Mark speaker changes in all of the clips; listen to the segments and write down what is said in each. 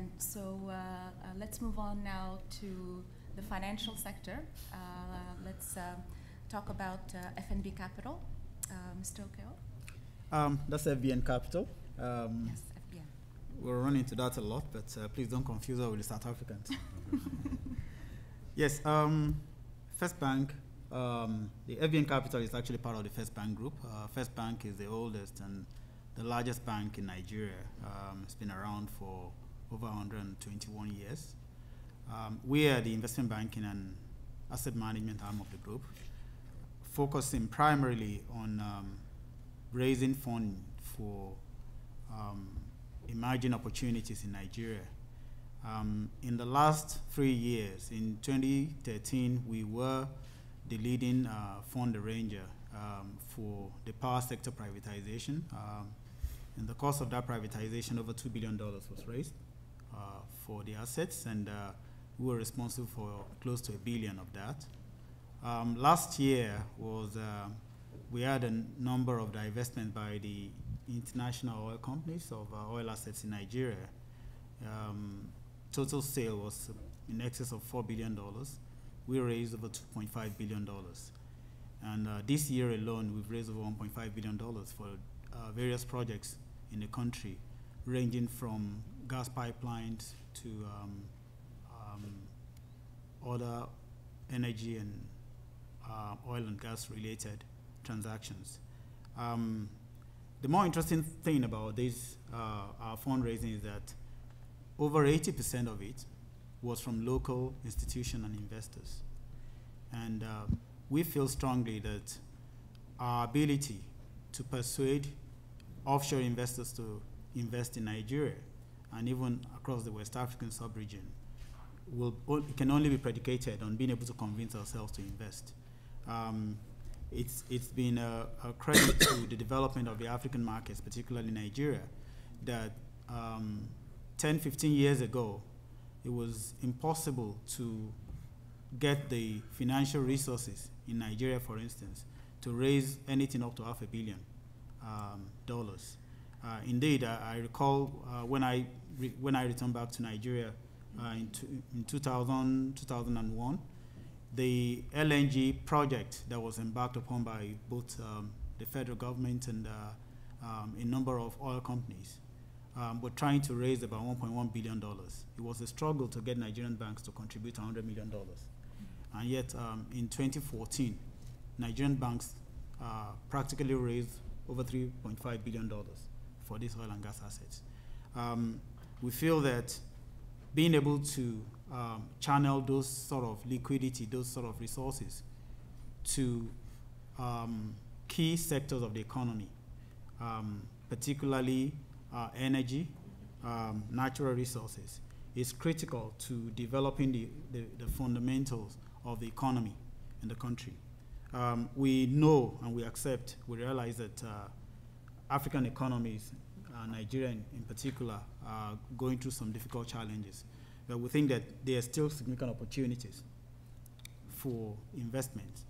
Speaker 1: And so let's move on now to the financial sector. Let's talk about FNB Capital. Mr. Okeowo?
Speaker 2: That's FBN Capital.
Speaker 1: Yes, FBN.
Speaker 2: We'll run into that a lot, but please don't confuse us with the South Africans. Yes, First Bank, the FBN Capital is actually part of the First Bank group. First Bank is the oldest and the largest bank in Nigeria. It's been around for over 121 years. We are the investment banking and asset management arm of the group, focusing primarily on raising funds for emerging opportunities in Nigeria. In the last 3 years, in 2013, we were the leading fund arranger for the power sector privatization. In the course of that privatization, over $2 billion was raised for the assets, and we were responsible for close to $1 billion of that. Last year was we had a number of divestments by the international oil companies of oil assets in Nigeria. Total sale was in excess of $4 billion. We raised over $2.5 billion. And this year alone, we've raised over $1.5 billion for various projects in the country, ranging from gas pipelines to other energy and oil and gas related transactions. The more interesting thing about this, our fundraising, is that over 80% of it was from local institutions and investors. And we feel strongly that our ability to persuade offshore investors to invest in Nigeria and even across the West African sub-region can only be predicated on being able to convince ourselves to invest. It's been a credit to the development of the African markets, particularly Nigeria, that 10, 15 years ago, it was impossible to get the financial resources in Nigeria, for instance, to raise anything up to $500 million. Indeed, I recall when I returned back to Nigeria in 2001, the LNG project that was embarked upon by both the federal government and a number of oil companies were trying to raise about $1.1 billion. It was a struggle to get Nigerian banks to contribute $100 million. And yet, in 2014, Nigerian banks practically raised over $3.5 billion for these oil and gas assets. We feel that being able to channel those sort of liquidity, those sort of resources to key sectors of the economy, particularly energy, natural resources, is critical to developing the fundamentals of the economy in the country. We know and we accept, we realize that African economies, Nigeria in particular, are going through some difficult challenges. But we think that there are still significant opportunities for investment.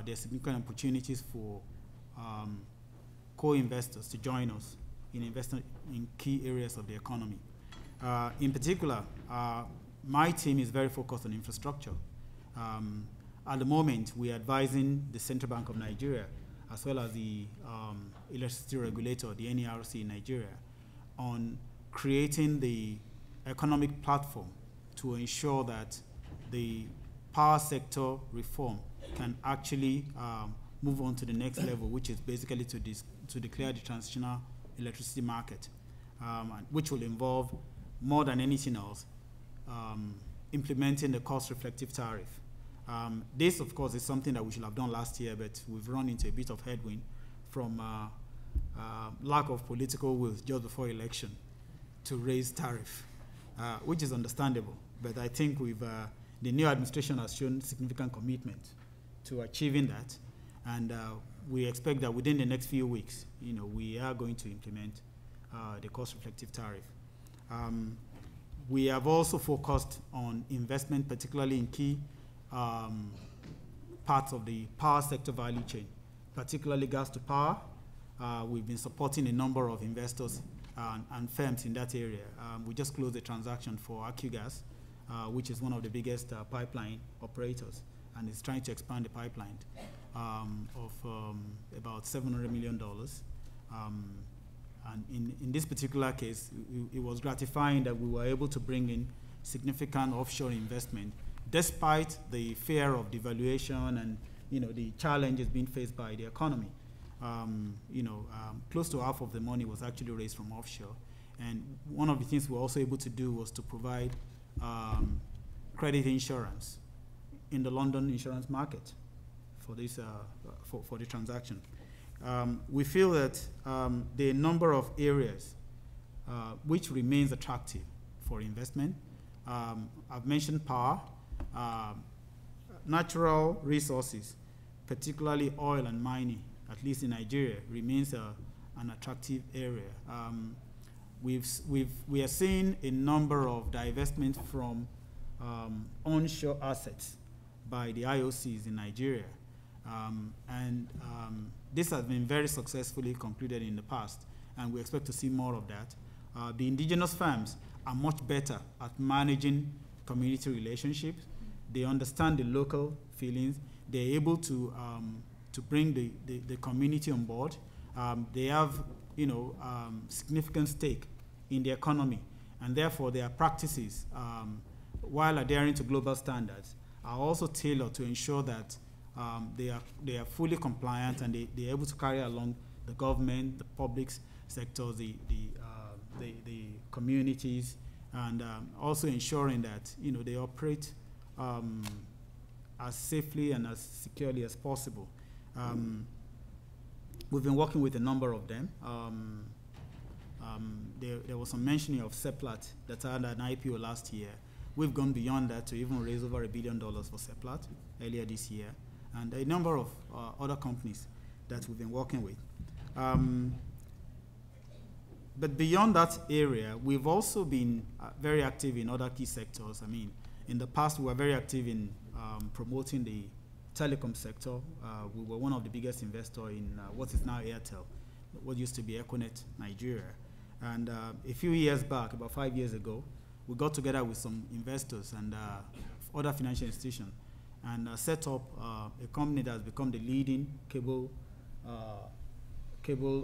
Speaker 2: There are significant opportunities for co-investors to join us in investing in key areas of the economy. In particular, my team is very focused on infrastructure. At the moment, we are advising the Central Bank of Nigeria, as well as the electricity regulator, the NERC in Nigeria, on creating the economic platform to ensure that the power sector reform can actually move on to the next level, which is basically to declare the transitional electricity market, which will involve, more than anything else, implementing the cost-reflective tariff. This, of course, is something that we should have done last year, but we've run into a bit of headwind from lack of political will just before election to raise tariff, which is understandable. But I think the new administration has shown significant commitment to achieving that, and we expect that within the next few weeks, we are going to implement the cost-reflective tariff. We have also focused on investment, particularly in key parts of the power sector value chain, particularly gas to power. We've been supporting a number of investors and firms in that area. We just closed a transaction for AccuGas, which is one of the biggest pipeline operators, and is trying to expand the pipeline of about $700 million. And in this particular case, it was gratifying that we were able to bring in significant offshore investment, despite the fear of devaluation and the challenges being faced by the economy. Close to half of the money was actually raised from offshore. And one of the things we were also able to do was to provide credit insurance in the London insurance market for this for the transaction. We feel that the number of areas which remains attractive for investment. I've mentioned power, natural resources, particularly oil and mining, at least in Nigeria, remains an attractive area. We are seeing a number of divestments from onshore assets by the IOCs in Nigeria. This has been very successfully concluded in the past, and we expect to see more of that. The indigenous firms are much better at managing community relationships. They understand the local feelings. They're able to bring the community on board. They have significant stake in the economy, and therefore their practices, while adhering to global standards, are also tailored to ensure that they are fully compliant, and they're able to carry along the government, the public sectors, the communities, and also ensuring that they operate as safely and as securely as possible. We've been working with a number of them. There was some mentioning of Seplat that had an IPO last year. We've gone beyond that to even raise over $1 billion for Seplat earlier this year, and a number of other companies that we've been working with. But beyond that area, we've also been very active in other key sectors. I mean, in the past, we were very active in promoting the telecom sector. We were one of the biggest investors in what is now Airtel, what used to be Econet Nigeria. And a few years back, about 5 years ago, we got together with some investors and other financial institutions and set up a company that has become the leading cable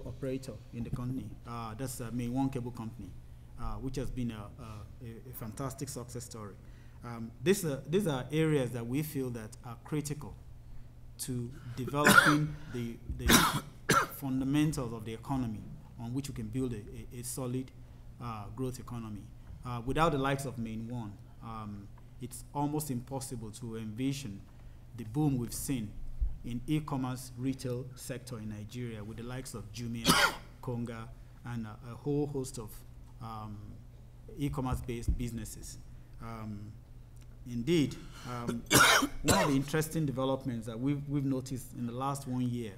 Speaker 2: operator in the company. That's Main One Cable Company, which has been a fantastic success story. These are areas that we feel that are critical to developing the fundamentals of the economy on which we can build a solid growth economy. Without the likes of Main One, it's almost impossible to envision the boom we've seen in e-commerce retail sector in Nigeria with the likes of Jumia, Konga, and a whole host of e-commerce-based businesses. Indeed, one of the interesting developments that we've noticed in the last 1 year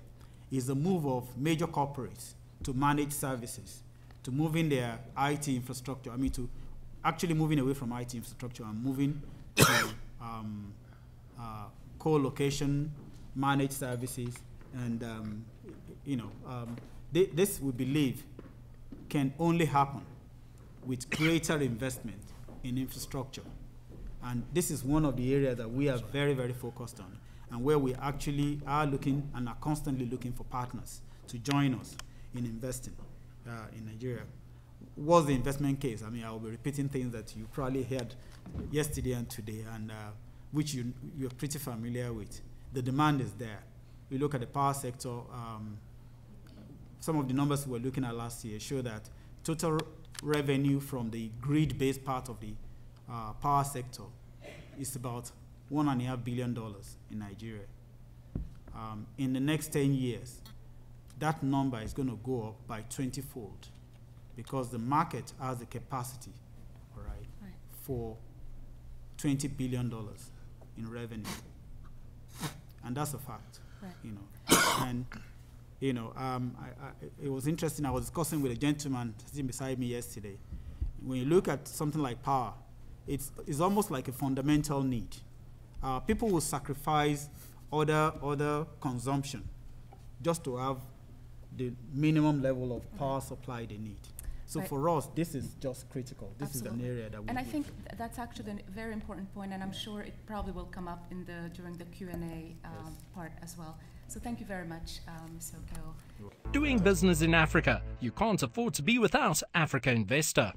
Speaker 2: is the move of major corporates to manage services, to moving their IT infrastructure, to actually moving away from IT infrastructure and moving to co-location managed services. And, this we believe can only happen with greater investment in infrastructure. And this is one of the areas that we are very, very focused on, and where we actually are looking and are constantly looking for partners to join us in investing in Nigeria. What's the investment case? I will be repeating things that you probably heard yesterday and today, and which you're pretty familiar with. The demand is there. We look at the power sector. Some of the numbers we were looking at last year show that total revenue from the grid-based part of the power sector is about $1.5 billion in Nigeria. In the next 10 years, that number is going to go up by 20-fold because the market has the capacity, right, for $20 billion in revenue. And that's a fact, right. And, it was interesting. I was discussing with a gentleman sitting beside me yesterday. When you look at something like power, it's almost like a fundamental need. People will sacrifice other consumption just to have the minimum level of power supply they need. So
Speaker 1: Right.
Speaker 2: for us, this is just critical. This
Speaker 1: Absolutely.
Speaker 2: is an area that we.
Speaker 1: And I think that's actually a very important point, and I'm sure it probably will come up in during the Q&A part as well. So thank you very much, Mr. Okeowo.
Speaker 3: Doing business in Africa, you can't afford to be without Africa Investor.